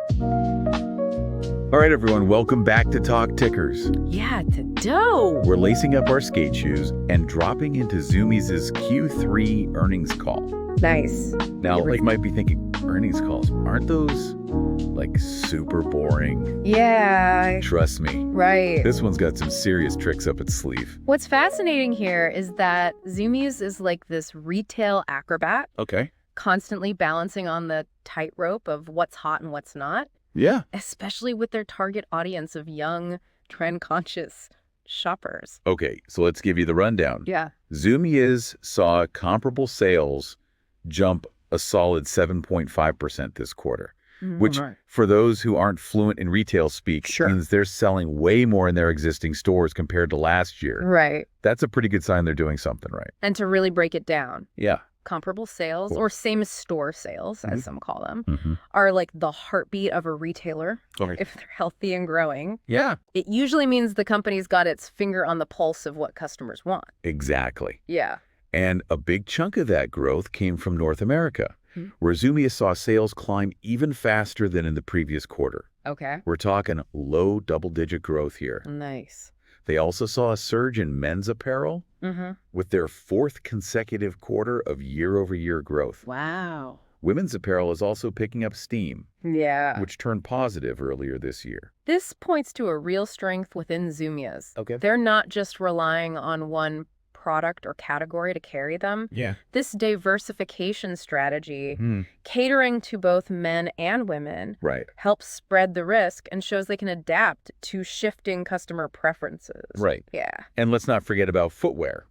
All right, everyone, welcome back to Talk Tickers. Yeah, to dough. We're lacing up our skate shoes and dropping into Zumiez's Q3 earnings call. Nice. Now, you might be thinking, earnings calls, aren't those, super boring? Yeah. Trust me. Right. This one's got some serious tricks up its sleeve. What's fascinating here is that Zumiez is like this retail acrobat, Okay. constantly balancing on the tightrope of what's hot and what's not. Yeah. Especially with their target audience of young, trend-conscious shoppers. Okay, so let's give you the rundown. Yeah. Zumiez saw comparable sales jump a solid 7.5% this quarter, which for those who aren't fluent in retail speak means they're selling way more in their existing stores compared to last year. Right. That's a pretty good sign they're doing something right. And to really break it down. Yeah. Comparable sales, or same store sales, as some call them, are like the heartbeat of a retailer if they're healthy and growing. Yeah. It usually means the company's got its finger on the pulse of what customers want. Exactly. Yeah. And a big chunk of that growth came from North America, where Zumiez saw sales climb even faster than in the previous quarter. Okay. We're talking low double-digit growth here. Nice. They also saw a surge in men's apparel with their fourth consecutive quarter of year-over-year growth. Wow. Women's apparel is also picking up steam, Yeah. which turned positive earlier this year. This points to a real strength within Zumiez. Okay. They're not just relying on one product or category to carry them. Yeah. This diversification strategy, catering to both men and women, helps spread the risk and shows they can adapt to shifting customer preferences. Right. Yeah. And let's not forget about footwear,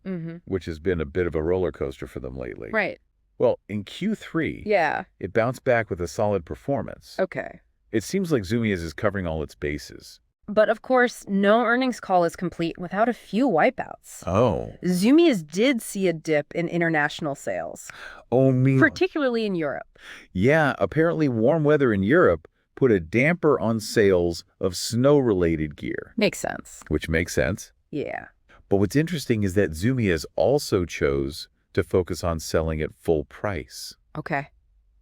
which has been a bit of a roller coaster for them lately. Right. Well, in Q3, it bounced back with a solid performance. Okay. It seems like Zumiez is covering all its bases. But of course, no earnings call is complete without a few wipeouts. Oh. Zumiez did see a dip in international sales. Oh, me. Particularly in Europe. Yeah, apparently warm weather in Europe put a damper on sales of snow-related gear. Makes sense. Which makes sense. Yeah. But what's interesting is that Zumiez also chose to focus on selling at full price. Okay.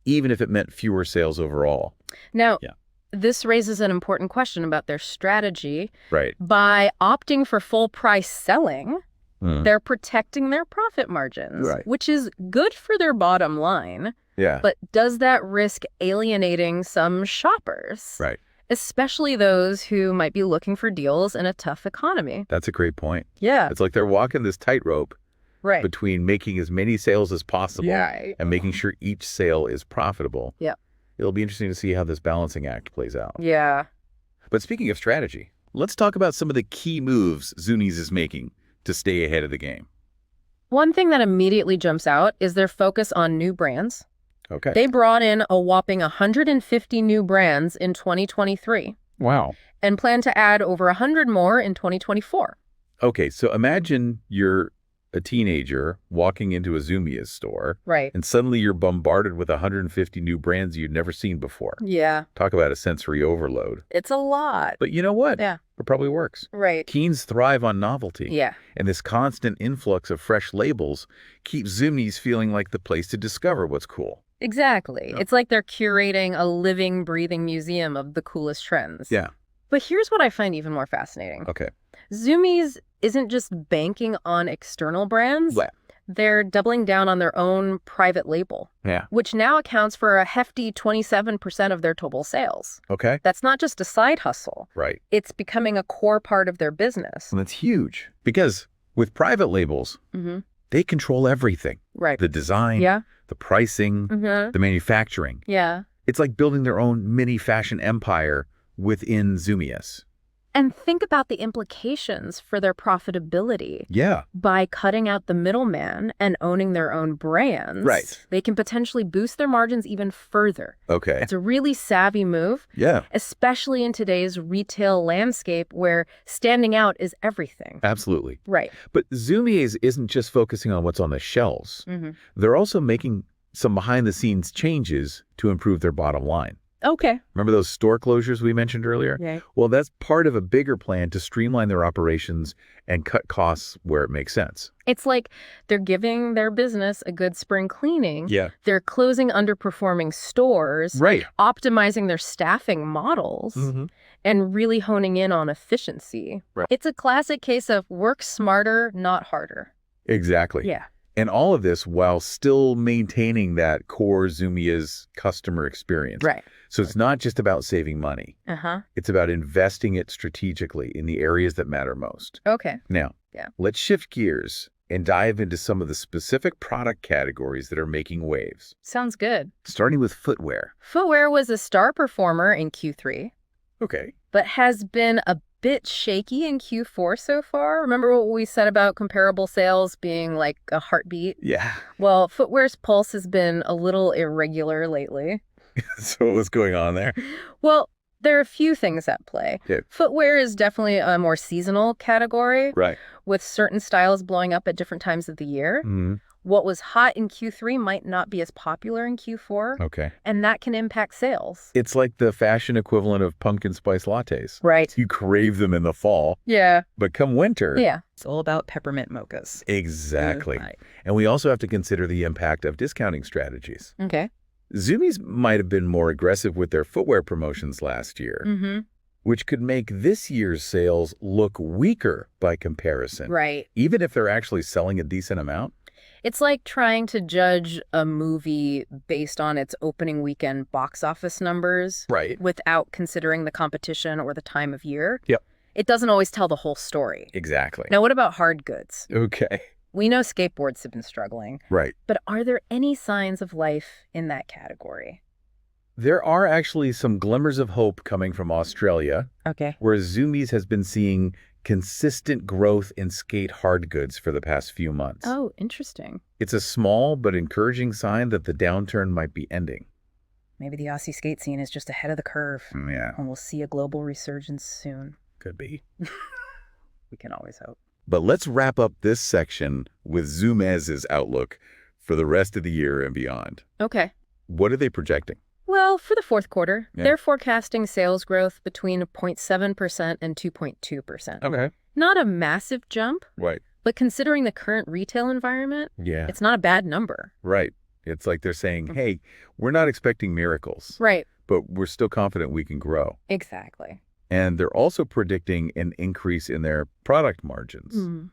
Even if it meant fewer sales overall. Now, this raises an important question about their strategy. Right. By opting for full price selling, they're protecting their profit margins, which is good for their bottom line. Yeah. But does that risk alienating some shoppers? Right. Especially those who might be looking for deals in a tough economy. That's a great point. Yeah. It's like they're walking this tightrope between making as many sales as possible and making sure each sale is profitable. Yeah. It'll be interesting to see how this balancing act plays out. Yeah. But speaking of strategy, let's talk about some of the key moves Zumiez is making to stay ahead of the game. One thing that immediately jumps out is their focus on new brands. Okay. They brought in a whopping 150 new brands in 2023. Wow. And plan to add over 100 more in 2024. Okay, so imagine you're a teenager walking into a Zumiez store. Right. And suddenly you're bombarded with 150 new brands you'd never seen before. Yeah. Talk about a sensory overload. It's a lot. But you know what? Yeah. It probably works. Right. Teens thrive on novelty. Yeah. And this constant influx of fresh labels keeps Zumiez feeling like the place to discover what's cool. Exactly. Yeah. It's like they're curating a living, breathing museum of the coolest trends. Yeah. But here's what I find even more fascinating. Okay. Zumiez isn't just banking on external brands. Yeah. They're doubling down on their own private label, which now accounts for a hefty 27% of their total sales. Okay. That's not just a side hustle. Right. It's becoming a core part of their business. And that's huge. Because with private labels, they control everything. Right. The design, the pricing, the manufacturing. Yeah. It's like building their own mini fashion empire within Zumiez. And think about the implications for their profitability. Yeah. By cutting out the middleman and owning their own brands, they can potentially boost their margins even further. Okay. It's a really savvy move. Yeah. Especially in today's retail landscape where standing out is everything. Absolutely. Right. But Zumiez isn't just focusing on what's on the shelves. They're also making some behind-the-scenes changes to improve their bottom line. Okay. Remember those store closures we mentioned earlier? Yeah. Well, that's part of a bigger plan to streamline their operations and cut costs where it makes sense. It's like they're giving their business a good spring cleaning. Yeah. They're closing underperforming stores. Right. Optimizing their staffing models. And really honing in on efficiency. Right. It's a classic case of work smarter, not harder. Exactly. Yeah. And all of this while still maintaining that core Zumiez customer experience. Right. So it's not just about saving money. Uh-huh. It's about investing it strategically in the areas that matter most. Okay. Now, let's shift gears and dive into some of the specific product categories that are making waves. Sounds good. Starting with footwear. Footwear was a star performer in Q3. Okay. But has been a bit shaky in Q4 so far. Remember what we said about comparable sales being like a heartbeat? Yeah. Well, footwear's pulse has been a little irregular lately. So what's going on there? Well, there are a few things at play. Okay. Footwear is definitely a more seasonal category. Right. With certain styles blowing up at different times of the year. Mm-hmm. What was hot in Q3 might not be as popular in Q4. Okay. And that can impact sales. It's like the fashion equivalent of pumpkin spice lattes. Right. You crave them in the fall. Yeah. But come winter. Yeah. It's all about peppermint mochas. Exactly. Right. And we also have to consider the impact of discounting strategies. Okay. Zumiez might have been more aggressive with their footwear promotions last year, which could make this year's sales look weaker by comparison. Right. Even if they're actually selling a decent amount. It's like trying to judge a movie based on its opening weekend box office numbers. Right. Without considering the competition or the time of year. Yep. It doesn't always tell the whole story. Exactly. Now, what about hard goods? Okay. We know skateboards have been struggling. Right. But are there any signs of life in that category? There are actually some glimmers of hope coming from Australia. Okay. Where Zumiez has been seeing consistent growth in skate hard goods for the past few months. Oh, interesting. It's a small but encouraging sign that the downturn might be ending. Maybe the Aussie skate scene is just ahead of the curve. Yeah. And we'll see a global resurgence soon. Could be. We can always hope. But let's wrap up this section with Zumiez's outlook for the rest of the year and beyond. Okay. What are they projecting? Well, for the fourth quarter, they're forecasting sales growth between 0.7% and 2.2%. Okay. Not a massive jump, Right. but considering the current retail environment, it's not a bad number. Right. It's like they're saying, hey, we're not expecting miracles. Right. But we're still confident we can grow. Exactly. And they're also predicting an increase in their product margins,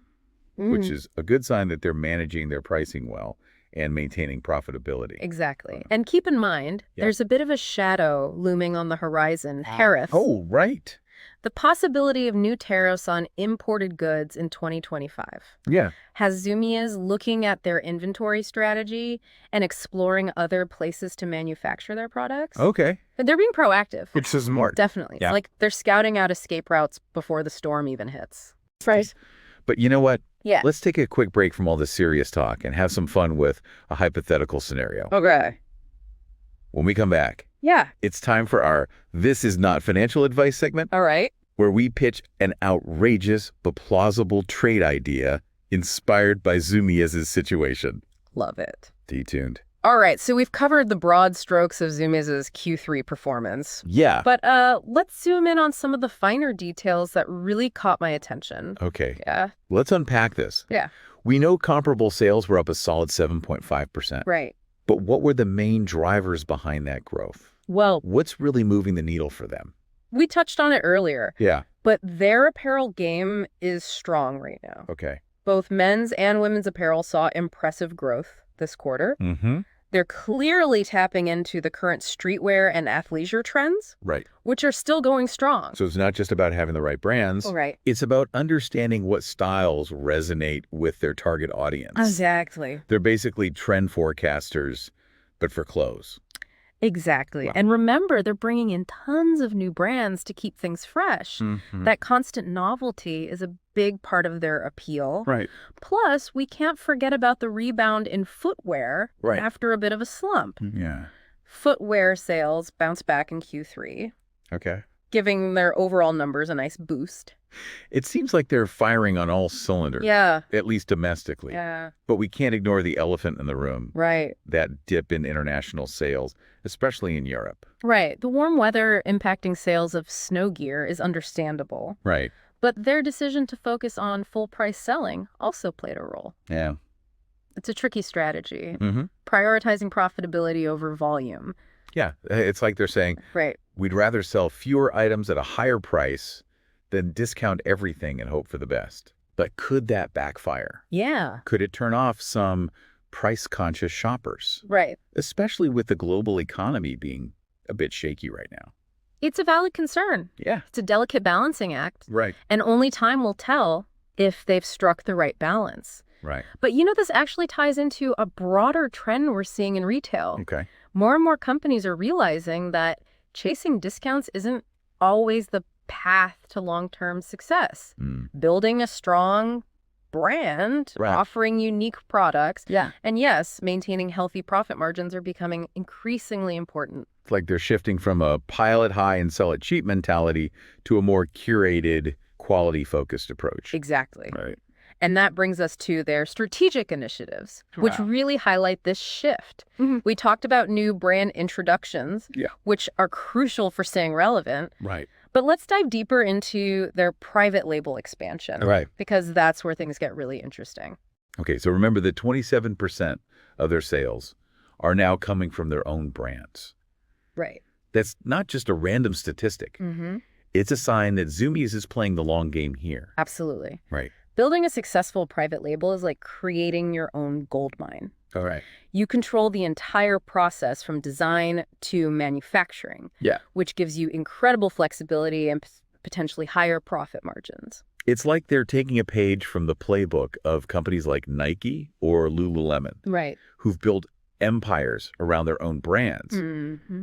which is a good sign that they're managing their pricing well and maintaining profitability. Exactly. And keep in mind, there's a bit of a shadow looming on the horizon, tariffs. Oh, right. The possibility of new tariffs on imported goods in 2025. Yeah. Has Zumiez looking at their inventory strategy and exploring other places to manufacture their products. Okay. They're being proactive. It's smart. Definitely. Yeah. It's like they're scouting out escape routes before the storm even hits. Right. But you know what? Yeah. Let's take a quick break from all this serious talk and have some fun with a hypothetical scenario. Okay. When we come back, it's time for our This Is Not Financial Advice segment. All right. Where we pitch an outrageous but plausible trade idea inspired by Zumiez's situation. Love it. Stay tuned. All right, so we've covered the broad strokes of Zumiez's Q3 performance. Yeah. But let's zoom in on some of the finer details that really caught my attention. Okay. Yeah. Let's unpack this. Yeah. We know comparable sales were up a solid 7.5%. Right. But what were the main drivers behind that growth? Well, what's really moving the needle for them? We touched on it earlier. Yeah. But their apparel game is strong right now. Okay. Both men's and women's apparel saw impressive growth this quarter. Mm-hmm. They're clearly tapping into the current streetwear and athleisure trends. Right. Which are still going strong. So it's not just about having the right brands. Oh, right. It's about understanding what styles resonate with their target audience. Exactly. They're basically trend forecasters, but for clothes. Exactly. Wow. And remember, they're bringing in tons of new brands to keep things fresh. Mm-hmm. That constant novelty is a big part of their appeal. Right. Plus, we can't forget about the rebound in footwear after a bit of a slump. Yeah. Footwear sales bounced back in Q3. Okay. giving their overall numbers a nice boost. It seems like they're firing on all cylinders. Yeah. At least domestically. Yeah. But we can't ignore the elephant in the room. Right. That dip in international sales, especially in Europe. Right. The warm weather impacting sales of snow gear is understandable. Right. But their decision to focus on full price selling also played a role. Yeah. It's a tricky strategy. Mm-hmm. Prioritizing profitability over volume. Yeah. It's like they're saying, right, we'd rather sell fewer items at a higher price than discount everything and hope for the best. But could that backfire? Yeah. Could it turn off some price-conscious shoppers? Right. Especially with the global economy being a bit shaky right now. It's a valid concern. Yeah. It's a delicate balancing act. Right. And only time will tell if they've struck the right balance. Right. But this actually ties into a broader trend we're seeing in retail. Okay. More and more companies are realizing that chasing discounts isn't always the path to long-term success. Building a strong brand, offering unique products, and yes, maintaining healthy profit margins are becoming increasingly important. It's like they're shifting from a pile it high and sell it cheap mentality to a more curated, quality-focused approach. Exactly. Right. And that brings us to their strategic initiatives, which really highlight this shift. We talked about new brand introductions, which are crucial for staying relevant. Right. But let's dive deeper into their private label expansion. Right. Because that's where things get really interesting. Okay, so remember that 27% of their sales are now coming from their own brands. Right. That's not just a random statistic. It's a sign that Zumiez is playing the long game here. Absolutely. Right. Building a successful private label is like creating your own gold mine. All right. You control the entire process from design to manufacturing, which gives you incredible flexibility and potentially higher profit margins. It's like they're taking a page from the playbook of companies like Nike or Lululemon, right, who've built empires around their own brands.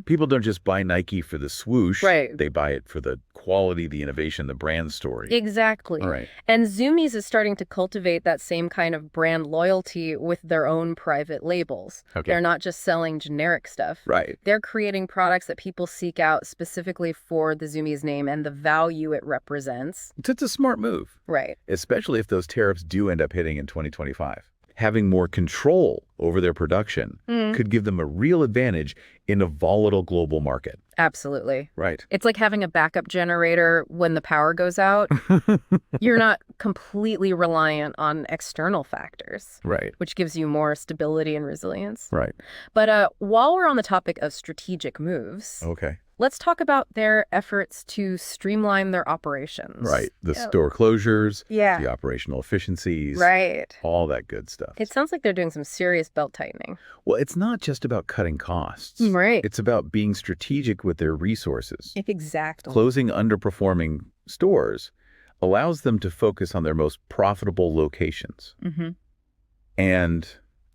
People don't just buy Nike for the swoosh. Right. They buy it for the quality, the innovation, the brand story. Exactly. All right. And Zumiez is starting to cultivate that same kind of brand loyalty with their own private labels. Okay. They're not just selling generic stuff. Right. They're creating products that people seek out specifically for the Zumiez name and the value it represents. It's a smart move. Right. Especially if those tariffs do end up hitting in 2025. Having more control over their production could give them a real advantage in a volatile global market. Absolutely. Right. It's like having a backup generator when the power goes out. You're not completely reliant on external factors. Right. Which gives you more stability and resilience. Right. But while we're on the topic of strategic moves, let's talk about their efforts to streamline their operations. Right. The store closures, the operational efficiencies, right, all that good stuff. It sounds like they're doing some serious belt tightening. Well, it's not just about cutting costs. Right. It's about being strategic with their resources. Exactly. Closing underperforming stores allows them to focus on their most profitable locations. And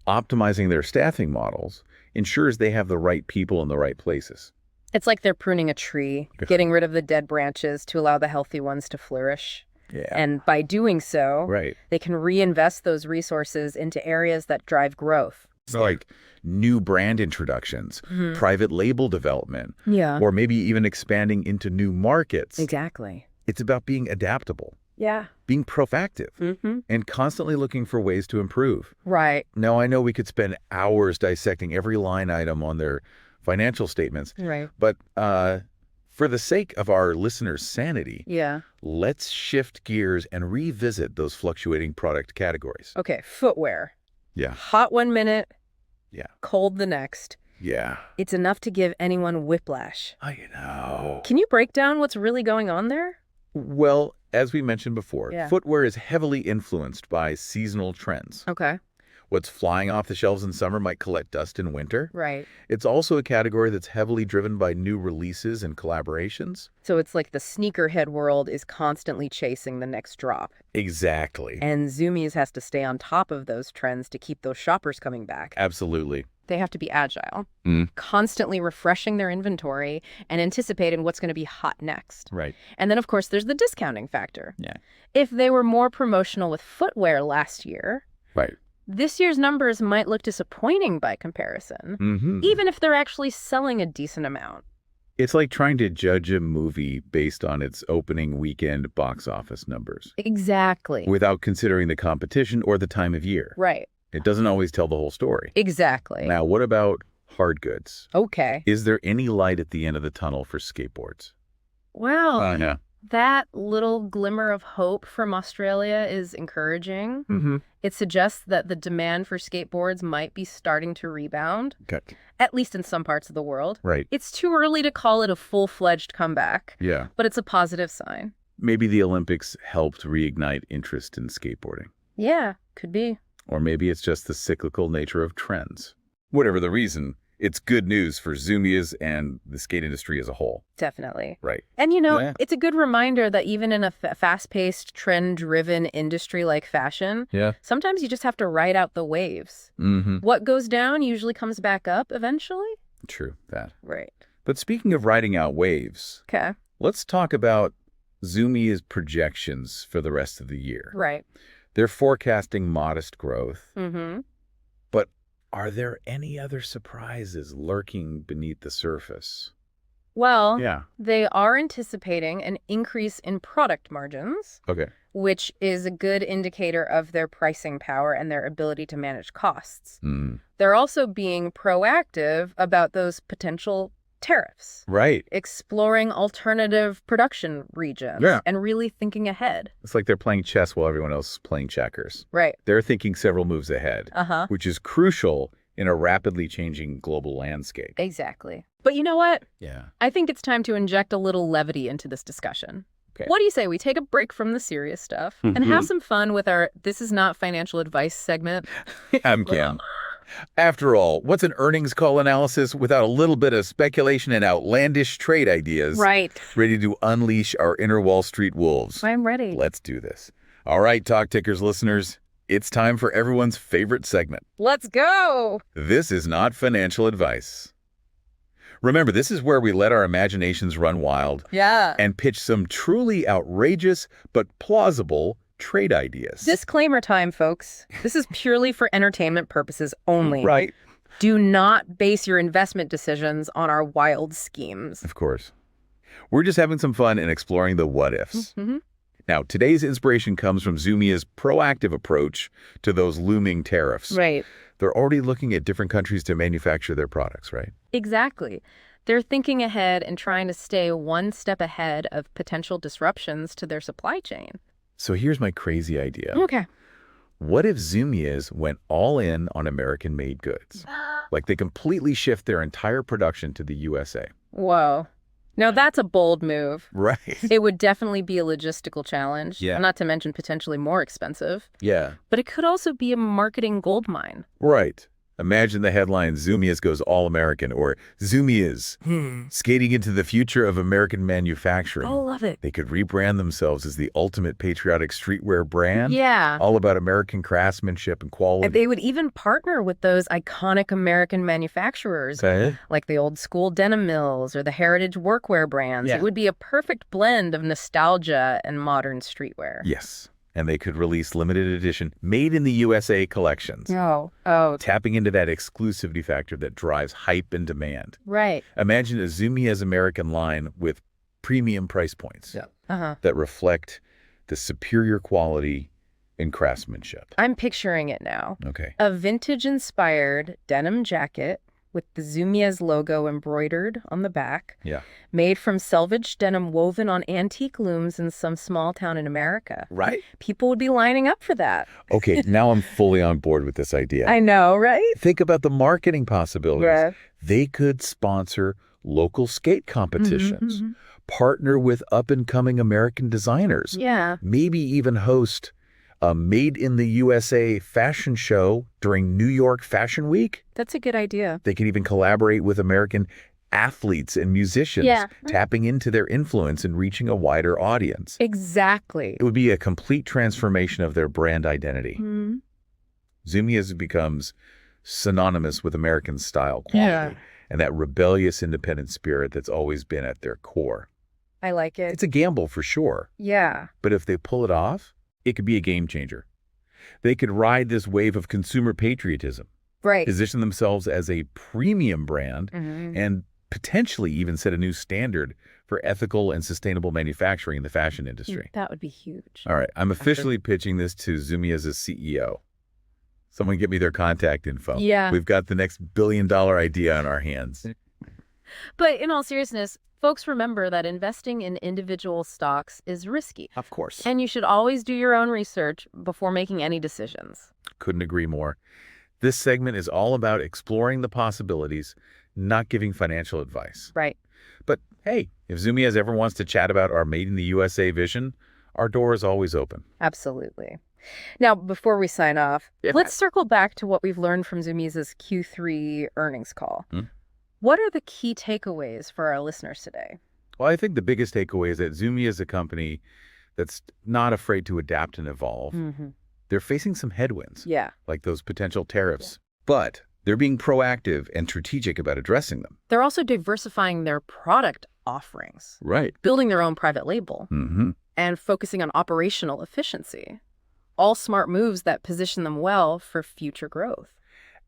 optimizing their staffing models ensures they have the right people in the right places. It's like they're pruning a tree, getting rid of the dead branches to allow the healthy ones to flourish. Yeah. And by doing so, right, they can reinvest those resources into areas that drive growth. So like new brand introductions, private label development, or maybe even expanding into new markets. Exactly. It's about being adaptable. Yeah. Being proactive and constantly looking for ways to improve. Right. Now, I know we could spend hours dissecting every line item on their financial statements. Right. But for the sake of our listeners' sanity, let's shift gears and revisit those fluctuating product categories. Okay, footwear. Yeah. Hot 1 minute. Yeah. Cold the next. Yeah. It's enough to give anyone whiplash. I know. Can you break down what's really going on there? Well, as we mentioned before, footwear is heavily influenced by seasonal trends. Okay. What's flying off the shelves in summer might collect dust in winter. Right. It's also a category that's heavily driven by new releases and collaborations. So it's like the sneakerhead world is constantly chasing the next drop. Exactly. And Zumiez has to stay on top of those trends to keep those shoppers coming back. Absolutely. They have to be agile, constantly refreshing their inventory and anticipating what's going to be hot next. Right. And then, of course, there's the discounting factor. Yeah. If they were more promotional with footwear last year, right, this year's numbers might look disappointing by comparison, even if they're actually selling a decent amount. It's like trying to judge a movie based on its opening weekend box office numbers. Exactly. Without considering the competition or the time of year. Right. It doesn't always tell the whole story. Exactly. Now, what about hard goods? Okay. Is there any light at the end of the tunnel for skateboards? Well, Yeah. that little glimmer of hope from Australia is encouraging. Mm-hmm. It suggests that the demand for skateboards might be starting to rebound, Okay. at least in some parts of the world. Right. It's too early to call it a full-fledged comeback, Yeah. but it's a positive sign. Maybe the Olympics helped reignite interest in skateboarding. Yeah, could be. Or maybe it's just the cyclical nature of trends. Whatever the reason, it's good news for Zumiez and the skate industry as a whole. Definitely. Right. And, Yeah. it's a good reminder that even in a fast-paced, trend-driven industry like fashion, sometimes you just have to ride out the waves. Mm-hmm. What goes down usually comes back up eventually. True, that. Right. But speaking of riding out waves, Okay. let's talk about Zumiez projections for the rest of the year. Right. They're forecasting modest growth. Mm-hmm. But are there any other surprises lurking beneath the surface? Well, Yeah. they are anticipating an increase in product margins, Okay. which is a good indicator of their pricing power and their ability to manage costs. Mm. They're also being proactive about those potential tariffs, Right. exploring alternative production regions, Yeah. and really thinking ahead. It's like they're playing chess while everyone else is playing checkers. Right. They're thinking several moves ahead, Uh-huh. which is crucial in a rapidly changing global landscape. Exactly. But you know what? Yeah. I think it's time to inject a little levity into this discussion. Okay. What do you say we take a break from the serious stuff and have some fun with our This Is Not Financial Advice segment? I'm Cam. After all, what's an earnings call analysis without a little bit of speculation and outlandish trade ideas? Right. Ready to unleash our inner Wall Street wolves. I'm ready. Let's do this. All right, Talk Tickers listeners, it's time for everyone's favorite segment. Let's go. This is not financial advice. Remember, this is where we let our imaginations run wild Yeah. and pitch some truly outrageous but plausible trade ideas. Disclaimer time, folks. This is purely for entertainment purposes only. Right. Do not base your investment decisions on our wild schemes. Of course. We're just having some fun and exploring the what-ifs. Mm-hmm. Now, today's inspiration comes from Zumiez's proactive approach to those looming tariffs. Right. They're already looking at different countries to manufacture their products, right? Exactly. They're thinking ahead and trying to stay one step ahead of potential disruptions to their supply chain. So here's my crazy idea. Okay. What if Zumiez went all in on American-made goods? Like they completely shift their entire production to the USA. Whoa. Now that's a bold move. Right. It would definitely be a logistical challenge, Yeah. not to mention potentially more expensive. Yeah. But it could also be a marketing goldmine. Right. Imagine the headline, Zumiez goes all-American, or Zumiez, skating into the future of American manufacturing. Oh, love it. They could rebrand themselves as the ultimate patriotic streetwear brand. Yeah. All about American craftsmanship and quality. And they would even partner with those iconic American manufacturers, Okay. like the old school denim mills or the heritage workwear brands. Yeah. It would be a perfect blend of nostalgia and modern streetwear. Yes. And they could release limited edition, made in the USA collections. Oh, Tapping into that exclusivity factor that drives hype and demand. right. Imagine a Zumiez American line with premium price points Uh-huh. that reflect the superior quality and craftsmanship. I'm picturing it now. Okay. A vintage-inspired denim jacket with the Zumiez logo embroidered on the back, Yeah. made from selvaged denim woven on antique looms in some small town in America. Right? People would be lining up for that. Okay, now I'm fully on board with this idea. I know, right? Think about the marketing possibilities. Right. They could sponsor local skate competitions, Mhm. partner with up-and-coming American designers, Yeah. maybe even host a Made in the USA fashion show during New York Fashion Week. That's a good idea. They could even collaborate with American athletes and musicians, Yeah. tapping into their influence and reaching a wider audience. Exactly. It would be a complete transformation of their brand identity. Mhm. Zumiez becomes synonymous with American style quality and that rebellious independent spirit that's always been at their core. I like it. It's a gamble for sure, Yeah. but if they pull it off, it could be a game changer. They could ride this wave of consumer patriotism, Right. position themselves as a premium brand, Mhm. and potentially even set a new standard for ethical and sustainable manufacturing in the fashion industry. That would be huge. All right, I'm officially pitching this to Zumiez's CEO. Someone get me their contact info. Yeah. We've got the next billion-dollar idea on our hands. But in all seriousness, folks, remember that investing in individual stocks is risky. Of course. And you should always do your own research before making any decisions. Couldn't agree more. This segment is all about exploring the possibilities, not giving financial advice. Right. But hey, if Zumiez ever wants to chat about our Made in the USA vision, our door is always open. Absolutely. Now, before we sign off, let's circle back to what we've learned from Zumiez's Q3 earnings call. What are the key takeaways for our listeners today? Well, I think the biggest takeaway is that Zumiez is a company that's not afraid to adapt and evolve. They're facing some headwinds, like those potential tariffs, but they're being proactive and strategic about addressing them. They're also diversifying their product offerings, Right. building their own private label, and focusing on operational efficiency. All smart moves that position them well for future growth.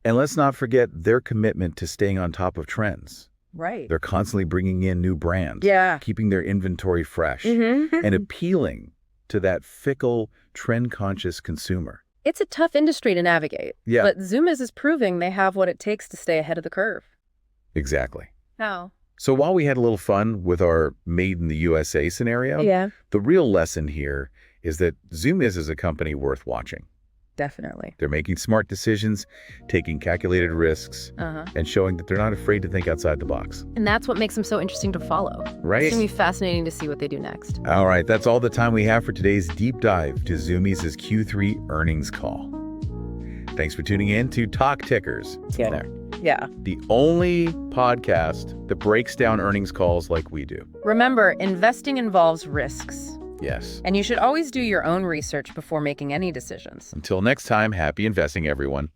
And let's not forget their commitment to staying on top of trends. Right. They're constantly bringing in new brands, keeping their inventory fresh, and appealing to that fickle, trend-conscious consumer. It's a tough industry to navigate, but Zumiez is proving they have what it takes to stay ahead of the curve. Exactly. How? So while we had a little fun with our Made in the USA scenario, the real lesson here is that Zumiez is a company worth watching. Definitely. They're making smart decisions, taking calculated risks, and showing that they're not afraid to think outside the box. And that's what makes them so interesting to follow. Right? It's going to be fascinating to see what they do next. All right, that's all the time we have for today's deep dive to Zumiez's Q3 earnings call. Thanks for tuning in to Talk Tickers. The only podcast that breaks down earnings calls like we do. Remember, investing involves risks. Yes. And you should always do your own research before making any decisions. Until next time, happy investing, everyone.